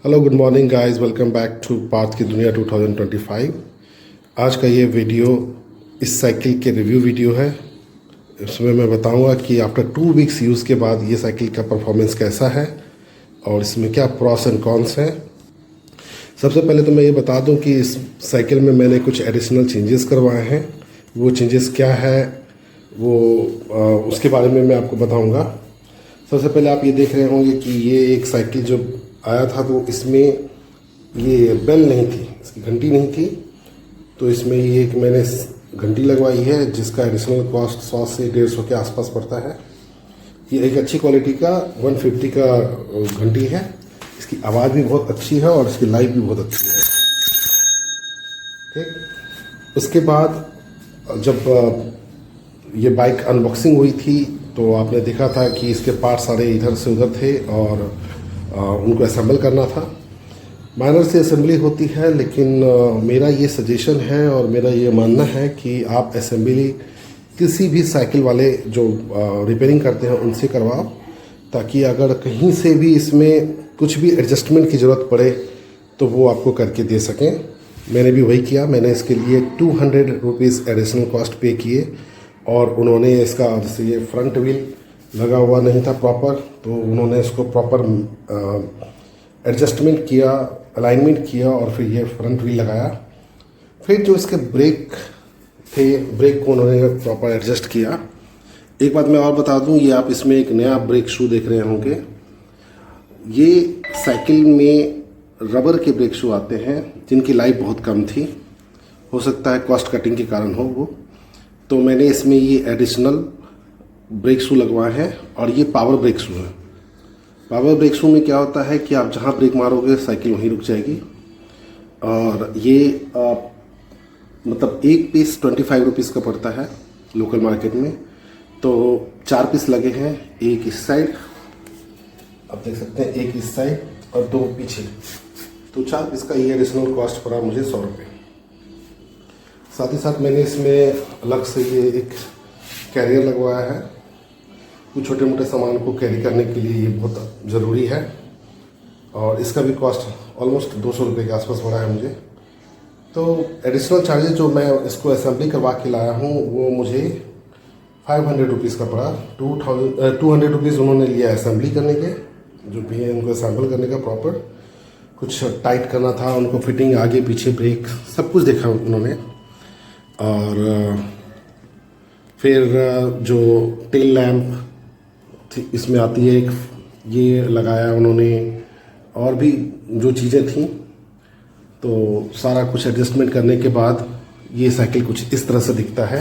Hello good morning guys, welcome back to Parth की दुनिया 2025। आज का ये वीडियो इस साइकिल के रिव्यू वीडियो है। इसमें मैं बताऊंगा कि आफ्टर 2 वीक्स यूज़ के बाद ये साइकिल का परफॉर्मेंस कैसा है और इसमें क्या प्रॉस एंड कॉन्स हैं। सबसे पहले तो मैं ये बता दूं कि इस साइकिल में मैंने कुछ एडिशनल चेंजेस करवाए हैं। वो चेंजेस क्या है वो उसके बारे में मैं आपको बताऊंगा। सबसे पहले आप ये देख रहे होंगे कि ये एक साइकिल जो आया था तो इसमें ये बेल नहीं थी, इसकी घंटी नहीं थी। तो इसमें ये एक मैंने घंटी लगवाई है जिसका एडिशनल कॉस्ट 100 से 150 के आसपास पड़ता है। ये एक अच्छी क्वालिटी का 150 का घंटी है। इसकी आवाज़ भी बहुत अच्छी है और इसकी लाइफ भी बहुत अच्छी है। ठीक, उसके बाद जब ये बाइक अनबॉक्सिंग हुई थी तो आपने देखा था कि इसके पार्ट सारे इधर से उधर थे और उनको असेंबल करना था। माइनर से असेंबली होती है, लेकिन मेरा ये सजेशन है और मेरा ये मानना है कि आप असेंबली किसी भी साइकिल वाले जो रिपेयरिंग करते हैं उनसे करवाओ, ताकि अगर कहीं से भी इसमें कुछ भी एडजस्टमेंट की ज़रूरत पड़े तो वो आपको करके दे सकें। मैंने भी वही किया। मैंने इसके लिए 200 रुपीज़ एडिशनल कॉस्ट पे किए और उन्होंने इसका, जैसे ये फ्रंट व्हील लगा हुआ नहीं था प्रॉपर, तो उन्होंने इसको प्रॉपर एडजस्टमेंट किया, अलाइनमेंट किया और फिर ये फ्रंट व्हील लगाया। फिर जो इसके ब्रेक थे, ब्रेक को उन्होंने प्रॉपर एडजस्ट किया। एक बात मैं और बता दूं, ये आप इसमें एक नया ब्रेक शू देख रहे होंगे। ये साइकिल में रबर के ब्रेक शू आते हैं जिनकी लाइफ बहुत कम थी, हो सकता है कॉस्ट कटिंग के कारण हो वो। तो मैंने इसमें ये एडिशनल ब्रेक शू लगवाए हैं और ये पावर ब्रेक शू है। पावर ब्रेक शू में क्या होता है कि आप जहाँ ब्रेक मारोगे साइकिल वहीं रुक जाएगी। और ये मतलब एक पीस 25 रुपीज़ का पड़ता है लोकल मार्केट में। तो 4 पीस लगे हैं, एक इस साइड, आप देख सकते हैं, एक इस साइड और 2 पीछे। तो 4 पीस का ये एडिशनल कॉस्ट पड़ा मुझे 100 रुपये। साथ ही साथ मैंने इसमें अलग से ये एक कैरियर लगवाया है। कुछ छोटे मोटे सामान को कैरी करने के लिए ये बहुत ज़रूरी है और इसका भी कॉस्ट ऑलमोस्ट 200 रुपये के आसपास पड़ा है मुझे। तो एडिशनल चार्जेस जो मैं इसको असेंबली करवा के लाया हूँ वो मुझे 500 रुपीज़ का पड़ा। 200 रुपीज़ उन्होंने लिया असेंबली करने के, जो भी है उनको असेंबल करने का प्रॉपर, कुछ टाइट करना था उनको, फिटिंग आगे पीछे ब्रेक सब कुछ देखा उन्होंने। और फिर जो टेल लैम्प इसमें आती है एक, ये लगाया उन्होंने, और भी जो चीज़ें थी। तो सारा कुछ एडजस्टमेंट करने के बाद ये साइकिल कुछ इस तरह से दिखता है।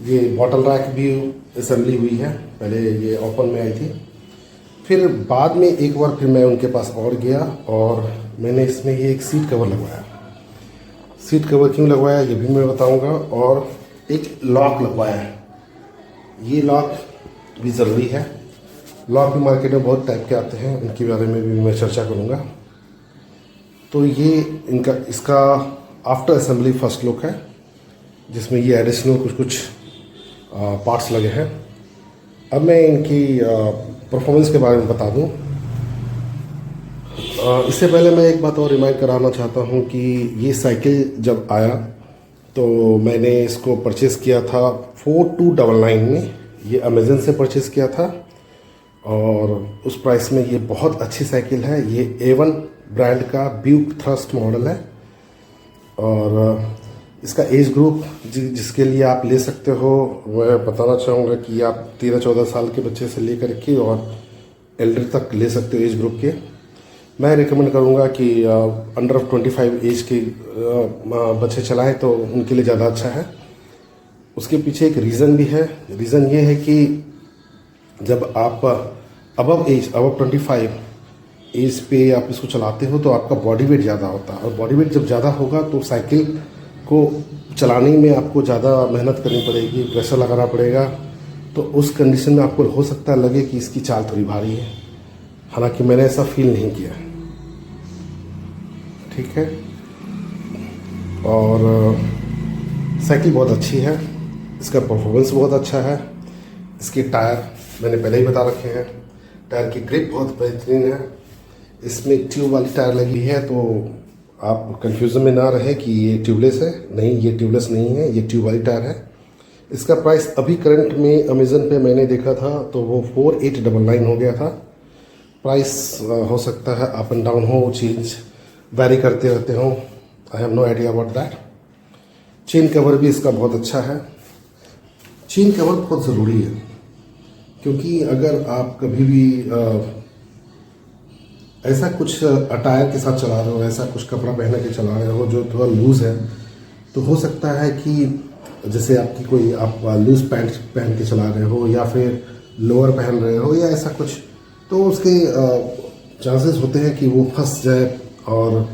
ये बॉटल रैक भी असेंबली हुई है, पहले ये ओपन में आई थी। फिर बाद में एक बार फिर मैं उनके पास और गया और मैंने इसमें ये एक सीट कवर लगवाया। सीट कवर क्यों लगवाया ये भी मैं बताऊंगा। और एक लॉक लगवाया है। ये लॉक भी ज़रूरी है। लॉक भी मार्केट में बहुत टाइप के आते हैं, उनके बारे में भी मैं चर्चा करूंगा। तो ये इसका आफ्टर असेंबली फर्स्ट लुक है, जिसमें ये एडिशनल कुछ पार्ट्स लगे हैं। अब मैं इनकी परफॉर्मेंस के बारे में बता दूं। इससे पहले मैं एक बात और रिमाइंड कराना चाहता हूं कि ये साइकिल जब आया तो मैंने इसको परचेज़ किया था 4299 में। ये अमेज़न से परचेज़ किया था और उस प्राइस में ये बहुत अच्छी साइकिल है। ये A1 ब्रांड का ब्यूक थ्रस्ट मॉडल है और इसका एज ग्रुप जिसके लिए आप ले सकते हो, मैं बताना चाहूँगा कि आप 13-14 साल के बच्चे से लेकर के और एल्डर तक ले सकते हो एज ग्रुप के। मैं रिकमेंड करूँगा कि अंडर 25 एज के बच्चे चलाएं तो उनके लिए ज़्यादा अच्छा है। उसके पीछे एक रीज़न भी है। रीज़न ये है कि जब आप अबव 25 एज पे आप इसको चलाते हो तो आपका बॉडी वेट ज़्यादा होता है, और बॉडी वेट जब ज़्यादा होगा तो साइकिल को चलाने में आपको ज़्यादा मेहनत करनी पड़ेगी, प्रेशर लगाना पड़ेगा। तो उस कंडीशन में आपको हो सकता है लगे कि इसकी चाल थोड़ी भारी है, हालांकि मैंने ऐसा फील नहीं किया। ठीक है। और साइकिल बहुत अच्छी है, इसका परफॉर्मेंस बहुत अच्छा है। इसके टायर मैंने पहले ही बता रखे हैं, टायर की ग्रिप बहुत बेहतरीन है। इसमें ट्यूब वाली टायर लगी है, तो आप कंफ्यूजन में ना रहे कि ये ट्यूबलेस है। नहीं, ये ट्यूबलेस नहीं है, ये ट्यूब वाली टायर है। इसका प्राइस अभी करंट में अमेज़न पे मैंने देखा था तो वो 4899 हो गया था। प्राइस हो सकता है अप एंड डाउन हो, चेंज वैरी करते रहते हो। I have no idea about that. Chain cover भी इसका बहुत अच्छा है। चेन कवर बहुत ज़रूरी है, क्योंकि अगर आप कभी भी ऐसा कुछ अटायर के साथ चला रहे हो, ऐसा कुछ कपड़ा पहन के चला रहे हो जो थोड़ा लूज़ है, तो हो सकता है कि जैसे आपकी कोई आप लूज़ पैंट पहन के चला रहे हो या फिर लोअर पहन रहे हो या ऐसा कुछ, तो उसके चांसेस होते हैं कि वो फंस जाए और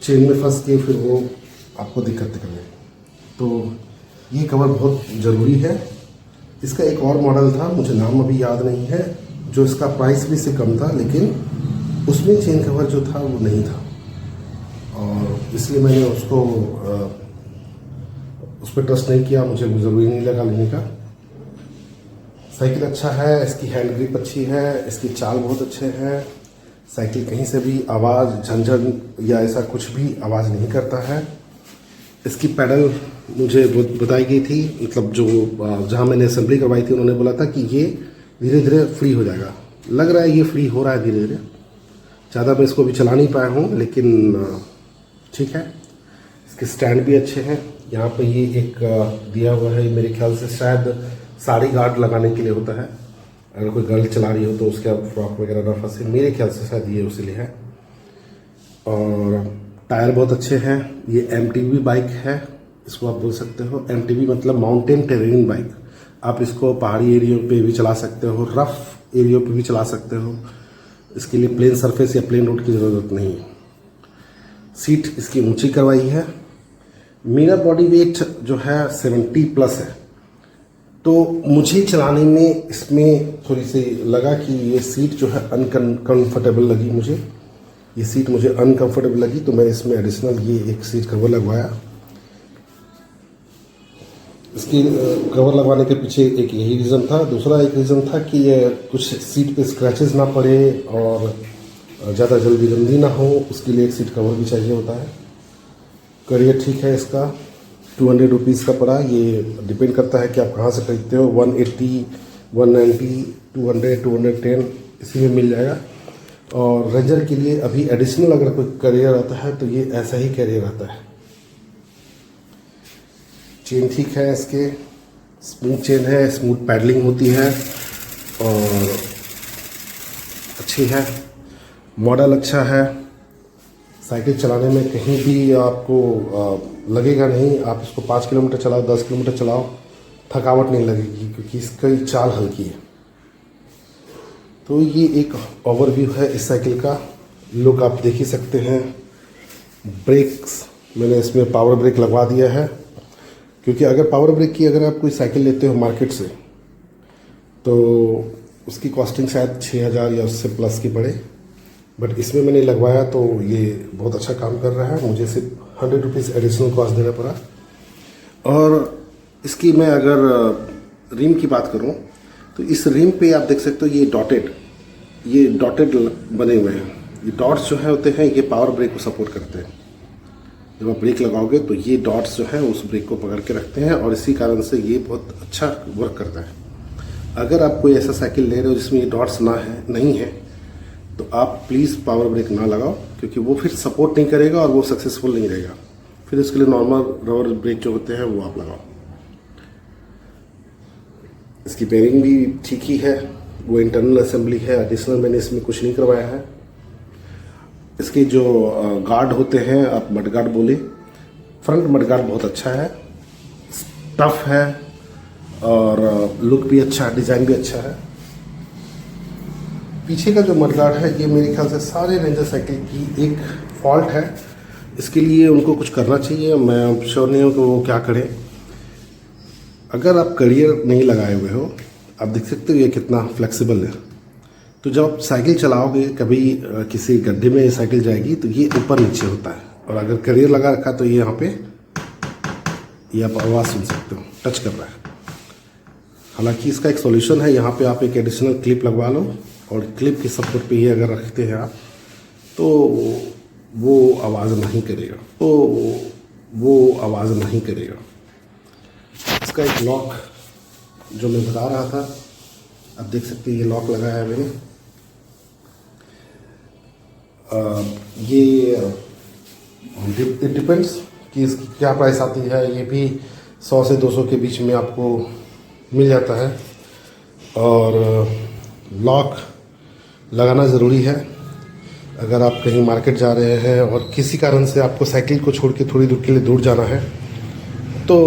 चेन में फंस के फिर वो आपको दिक्कत करे। तो ये कवर बहुत ज़रूरी है। इसका एक और मॉडल था, मुझे नाम अभी याद नहीं है, जो इसका प्राइस भी इससे कम था, लेकिन उसमें चेन कवर जो था वो नहीं था, और इसलिए मैंने उसको उस पर ट्रस्ट नहीं किया। मुझे ज़रूरी नहीं लगा लेने का। साइकिल अच्छा है, इसकी हैंड ग्रिप अच्छी है, इसकी चाल बहुत अच्छे हैं। साइकिल कहीं से भी आवाज़, झंझन या ऐसा कुछ भी आवाज़ नहीं करता है। इसकी पैडल मुझे बताई गई थी, मतलब जो जहाँ मैंने असेंबली करवाई थी उन्होंने बोला था कि ये धीरे धीरे फ्री हो जाएगा। लग रहा है ये फ्री हो रहा है धीरे धीरे। ज़्यादा मैं इसको भी चला नहीं पाया हूँ, लेकिन ठीक है। इसके स्टैंड भी अच्छे हैं। यहाँ पे ये एक दिया हुआ है, मेरे ख्याल से शायद साड़ी गार्ड लगाने के लिए होता है। अगर कोई गर्ल चला रही हो तो उसके फ्रॉक वगैरह ना फंसे, मेरे ख्याल से शायद ये उसी लिए है। और टायर बहुत अच्छे हैं। ये MTB बाइक है, इसको आप बोल सकते हो। MTB मतलब माउंटेन टेरेन बाइक। आप इसको पहाड़ी एरियो पे भी चला सकते हो, रफ एरियो पे भी चला सकते हो। इसके लिए प्लेन सरफेस या प्लेन रोड की ज़रूरत नहीं है। सीट इसकी ऊंची करवाई है। मेरा बॉडी वेट जो है 70 प्लस है, तो मुझे चलाने में इसमें थोड़ी सी लगा कि ये सीट जो है अनकंफर्टेबल लगी मुझे। ये सीट मुझे अनकंफर्टेबल लगी, तो मैंने इसमें एडिशनल ये एक सीट कवर लगवाया। इसकी कवर लगवाने के पीछे एक यही रीज़न था। दूसरा एक रीज़न था कि ये कुछ सीट पे स्क्रैचेस ना पड़े और ज़्यादा जल्दी गंदी ना हो, उसके लिए एक सीट कवर भी चाहिए होता है। करियर ठीक है इसका। 200 रुपीज़ का पड़ा। ये डिपेंड करता है कि आप कहाँ से खरीदते हो। 180, 190, 200, 210 इसी में मिल जाएगा। और रेंजर के लिए अभी एडिशनल अगर कोई करियर आता है तो ये ऐसा ही करियर आता है। चेन ठीक है इसके, स्मूथ चेन है, स्मूथ पैडलिंग होती है और अच्छी है। मॉडल अच्छा है। साइकिल चलाने में कहीं भी आपको लगेगा नहीं। आप इसको 5 किलोमीटर चलाओ, 10 किलोमीटर चलाओ, थकावट नहीं लगेगी, क्योंकि इसकी चाल हल्की है। तो ये एक ओवरव्यू है इस साइकिल का। लुक आप देख ही सकते हैं। ब्रेक्स मैंने इसमें पावर ब्रेक लगवा दिया है, क्योंकि अगर पावर ब्रेक की अगर आप कोई साइकिल लेते हो मार्केट से तो उसकी कॉस्टिंग शायद 6000 या उससे प्लस की पड़े, बट इसमें मैंने लगवाया तो ये बहुत अच्छा काम कर रहा है। मुझे सिर्फ 100 रुपीज़ एडिशनल कॉस्ट देना पड़ा। और इसकी मैं अगर रिम की बात करूं तो इस रिम पे आप देख सकते हो ये डॉटेड बने हुए हैं। ये डॉट्स जो है होते हैं, ये पावर ब्रेक को सपोर्ट करते हैं। जब आप ब्रेक लगाओगे तो ये डॉट्स जो है उस ब्रेक को पकड़ के रखते हैं, और इसी कारण से ये बहुत अच्छा वर्क करता है। अगर आप कोई ऐसा साइकिल ले रहे हो जिसमें ये डॉट्स नहीं है तो आप प्लीज़ पावर ब्रेक ना लगाओ, क्योंकि वो फिर सपोर्ट नहीं करेगा और वो सक्सेसफुल नहीं रहेगा। फिर उसके लिए नॉर्मल रबर ब्रेक जो होते हैं वो आप लगाओ। इसकी बेयरिंग भी ठीक ही है, वो इंटरनल असेंबली है। एडिशनल मैंने इसमें कुछ नहीं करवाया है। इसके जो गार्ड होते हैं, आप मडगार्ड बोले, फ्रंट मडगार्ड बहुत अच्छा है, टफ है और लुक भी अच्छा है, डिज़ाइन भी अच्छा है। पीछे का जो मडगार्ड है ये मेरे ख्याल से सारे रेंजर साइकिल की एक फॉल्ट है। इसके लिए उनको कुछ करना चाहिए। मैं श्योर नहीं हूँ कि वो क्या करें। अगर आप करियर नहीं लगाए हुए हो, आप देख सकते हो ये कितना फ्लेक्सिबल है। तो जब आप साइकिल चलाओगे, कभी किसी गड्ढे में साइकिल जाएगी तो ये ऊपर नीचे होता है, और अगर करियर लगा रखा तो ये यहाँ पे ये आप आवाज़ सुन सकते हो, टच कर रहा है। हालांकि इसका एक सॉल्यूशन है, यहाँ पे आप एक एडिशनल क्लिप लगवा लो, और क्लिप के सपोर्ट पे ये अगर रखते हैं आप तो वो आवाज़ नहीं करेगा, इसका एक लॉक जो मैं बता रहा था, आप देख सकते हैं ये लॉक लगाया है मैंने। ये इट डिपेंड्स कि इसकी क्या प्राइस आती है। ये भी 100 से 200 के बीच में आपको मिल जाता है। और लॉक लगाना ज़रूरी है। अगर आप कहीं मार्केट जा रहे हैं और किसी कारण से आपको साइकिल को छोड़ के थोड़ी दूर के लिए दूर जाना है तो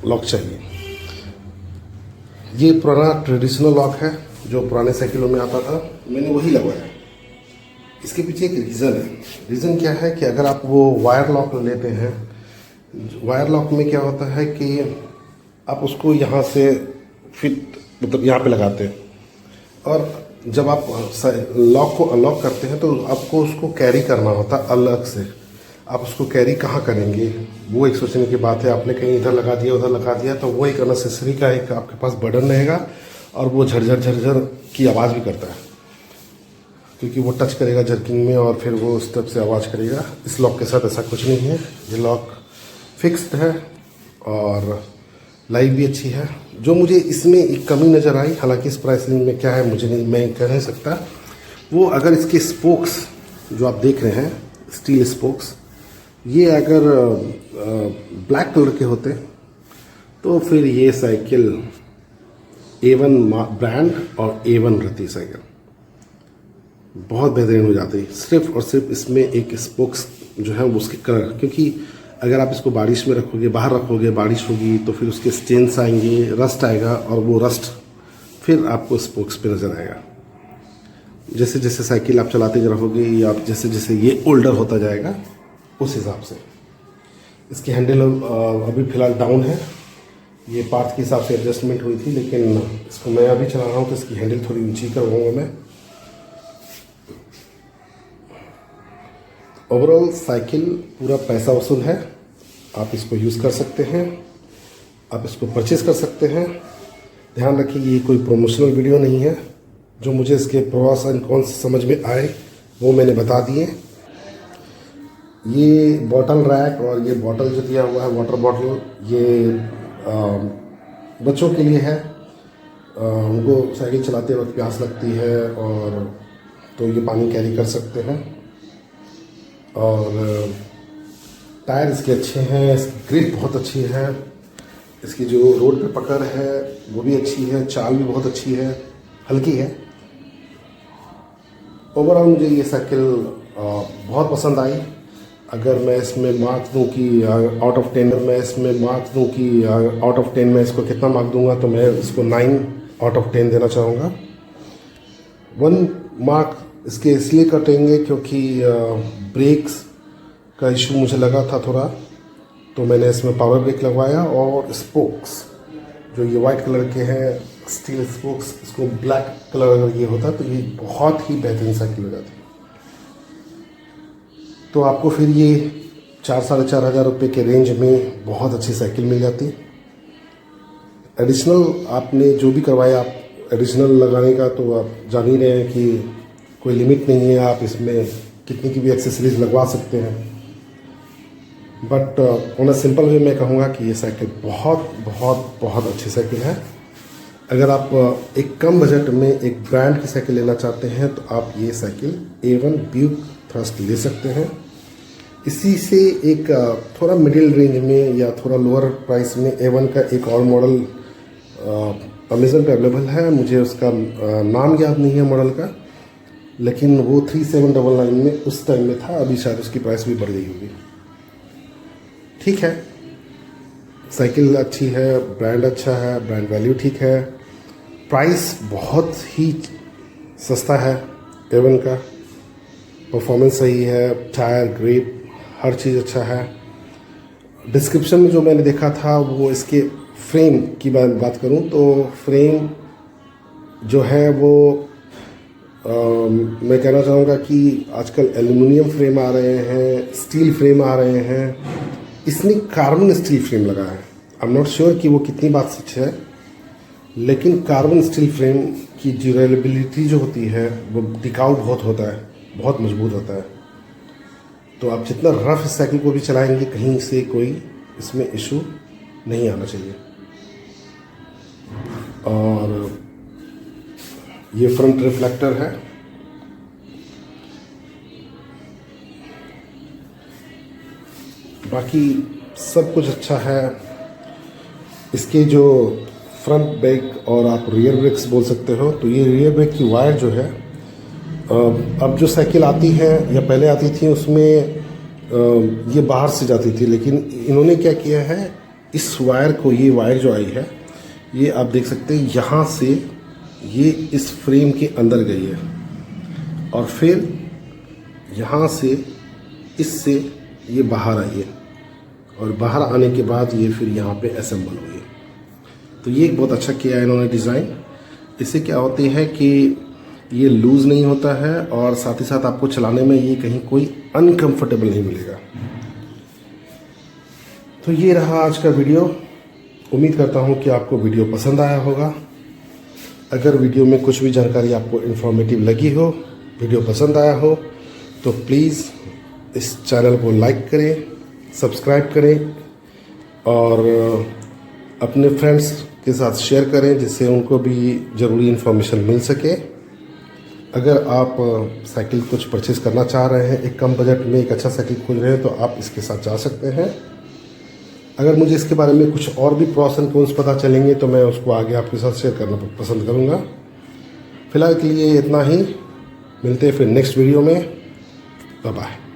लॉक चाहिए। ये पुराना ट्रेडिशनल लॉक है जो पुराने साइकिलों में आता था, मैंने वही लगवाया। इसके पीछे एक रीज़न क्या है कि अगर आप वो वायर लॉक लेते हैं, वायर लॉक में क्या होता है कि आप उसको यहाँ से फिट मतलब यहाँ पे लगाते हैं और जब आप लॉक को अनलॉक करते हैं तो आपको उसको कैरी करना होता है अलग से। आप उसको कैरी कहाँ करेंगे वो एक सोचने की बात है। आपने कहीं इधर लगा दिया उधर लगा दिया तो वो एक अननेसेसरी का एक आपके पास बर्डन रहेगा और वो झरझर की आवाज़ भी करता है, क्योंकि वो टच करेगा जर्किंग में और फिर वो उस तरफ से आवाज़ करेगा। इस लॉक के साथ ऐसा कुछ नहीं है, ये लॉक फिक्स्ड है और लाइफ भी अच्छी है। जो मुझे इसमें एक कमी नज़र आई, हालांकि इस प्राइस रेंज में क्या है मुझे नहीं, मैं कह नहीं सकता, वो अगर इसके स्पोक्स जो आप देख रहे हैं स्टील स्पोक्स, ये अगर ब्लैक कलर के होते तो फिर ये साइकिल A1 ब्रांड और A1 रहती साइकिल, बहुत बेहतरीन हो जाती। सिर्फ और सिर्फ इसमें एक स्पोक्स जो है उसके कलर, क्योंकि अगर आप इसको बारिश में रखोगे, बाहर रखोगे, बारिश होगी तो फिर उसके स्टेन्स आएंगे, रस्ट आएगा और वो रस्ट फिर आपको स्पोक्स पे नज़र आएगा। जैसे जैसे साइकिल आप चलाते रहोगे या जैसे जैसे ये ओल्डर होता जाएगा उस हिसाब से। इसकी हैंडल अभी फ़िलहाल डाउन है, ये पार्ट के हिसाब से एडजस्टमेंट हुई थी, लेकिन इसको मैं अभी चला रहा हूँ तो इसकी हैंडल थोड़ी ऊंची करवाऊँगा मैं। ओवरऑल साइकिल पूरा पैसा वसूल है, आप इसको यूज़ कर सकते हैं, आप इसको परचेज़ कर सकते हैं। ध्यान रखिए ये कोई प्रमोशनल वीडियो नहीं है, जो मुझे इसके प्रोस एंड कॉन्स समझ में आए वो मैंने बता दिए। ये बॉटल रैक और ये बॉटल जो दिया हुआ है वाटर बॉटल, ये बच्चों के लिए है। उनको साइकिल चलाते वक्त प्यास लगती है और तो ये पानी कैरी कर सकते हैं। और टायर इसके अच्छे हैं, इसकी ग्रिप बहुत अच्छी है, इसकी जो रोड पे पकड़ है वो भी अच्छी है, चाल भी बहुत अच्छी है, हल्की है। ओवरऑल मुझे ये साइकिल बहुत पसंद आई। अगर मैं इसमें मार्क्स दूं कि आउट ऑफ 10 मैं इसको कितना मार्क दूंगा, तो मैं इसको 9 आउट ऑफ 10 देना चाहूँगा। 1 मार्क इसके इसलिए कटेंगे क्योंकि ब्रेक्स का इशू मुझे लगा था थोड़ा, तो मैंने इसमें पावर ब्रेक लगवाया। और स्पोक्स जो ये वाइट कलर के हैं स्टील स्पोक्स, इसको ब्लैक कलर अगर ये होता तो ये बहुत ही बेहतरीन साइकिल हो जाती। तो आपको फिर ये 4-4.5 हज़ार रुपये के रेंज में बहुत अच्छी साइकिल मिल जाती। एडिशनल आपने जो भी करवाया, आप एडिशनल लगाने का तो आप जान ही रहे हैं कि कोई लिमिट नहीं है, आप इसमें कितनी की भी एक्सेसरीज लगवा सकते हैं। But on a simple way मैं कहूँगा कि ये साइकिल बहुत बहुत बहुत अच्छी साइकिल है। अगर आप एक कम बजट में एक ब्रांड की साइकिल लेना चाहते हैं तो आप ये साइकिल A1 ब्यूक थ्रस्ट ले सकते हैं। इसी से एक थोड़ा मिडिल रेंज में या थोड़ा लोअर प्राइस में A1 का एक और मॉडल अमेज़न पे अवेलेबल है, मुझे उसका नाम याद नहीं है मॉडल का, लेकिन वो 3799 में उस टाइम में था, अभी शायद उसकी प्राइस भी बढ़ गई होगी। ठीक है, साइकिल अच्छी है, ब्रांड अच्छा है, ब्रांड वैल्यू ठीक है, प्राइस बहुत ही सस्ता है A1 का, परफॉर्मेंस सही है, टायर ग्रिप हर चीज़ अच्छा है। डिस्क्रिप्शन में जो मैंने देखा था वो इसके फ्रेम की बात करूं तो फ्रेम जो है वो मैं कहना चाहूँगा कि आजकल एल्युमिनियम फ्रेम आ रहे हैं, स्टील फ्रेम आ रहे हैं, इसने कार्बन स्टील फ्रेम लगाया है। आई एम नॉट श्योर कि वो कितनी बात सच है, लेकिन कार्बन स्टील फ्रेम की ड्यूरेबिलिटी जो होती है वो टिकाऊ बहुत होता है, बहुत मजबूत होता है। तो आप जितना रफ इस साइकिल को भी चलाएंगे कहीं से कोई इसमें इशू नहीं आना चाहिए। और ये फ्रंट रिफ्लेक्टर है। बाकी सब कुछ अच्छा है। इसके जो फ्रंट ब्रेक और आप रियर ब्रेक्स बोल सकते हो, तो ये रियर ब्रेक की वायर जो है, अब जो साइकिल आती है या पहले आती थी उसमें ये बाहर से जाती थी, लेकिन इन्होंने क्या किया है, इस वायर को, ये वायर जो आई है ये आप देख सकते हैं यहाँ से ये इस फ्रेम के अंदर गई है और फिर यहाँ से इससे ये बाहर आई है और बाहर आने के बाद ये फिर यहाँ पे असेंबल हुई है। तो ये एक बहुत अच्छा किया है इन्होंने डिज़ाइन। इससे क्या होती है कि ये लूज़ नहीं होता है और साथ ही साथ आपको चलाने में ये कहीं कोई अनकंफर्टेबल नहीं मिलेगा। तो ये रहा आज का वीडियो। उम्मीद करता हूँ कि आपको वीडियो पसंद आया होगा। अगर वीडियो में कुछ भी जानकारी आपको इन्फॉर्मेटिव लगी हो, वीडियो पसंद आया हो, तो प्लीज़ इस चैनल को लाइक करें, सब्सक्राइब करें और अपने फ्रेंड्स के साथ शेयर करें, जिससे उनको भी ज़रूरी इन्फॉर्मेशन मिल सके। अगर आप साइकिल कुछ परचेज़ करना चाह रहे हैं, एक कम बजट में एक अच्छा साइकिल खोज रहे हैं, तो आप इसके साथ जा सकते हैं। अगर मुझे इसके बारे में कुछ और भी प्रॉस एंड कॉन्स पता चलेंगे तो मैं उसको आगे आपके साथ शेयर करना पसंद करूँगा। फिलहाल के लिए इतना ही। मिलते हैं फिर नेक्स्ट वीडियो में। Bye bye.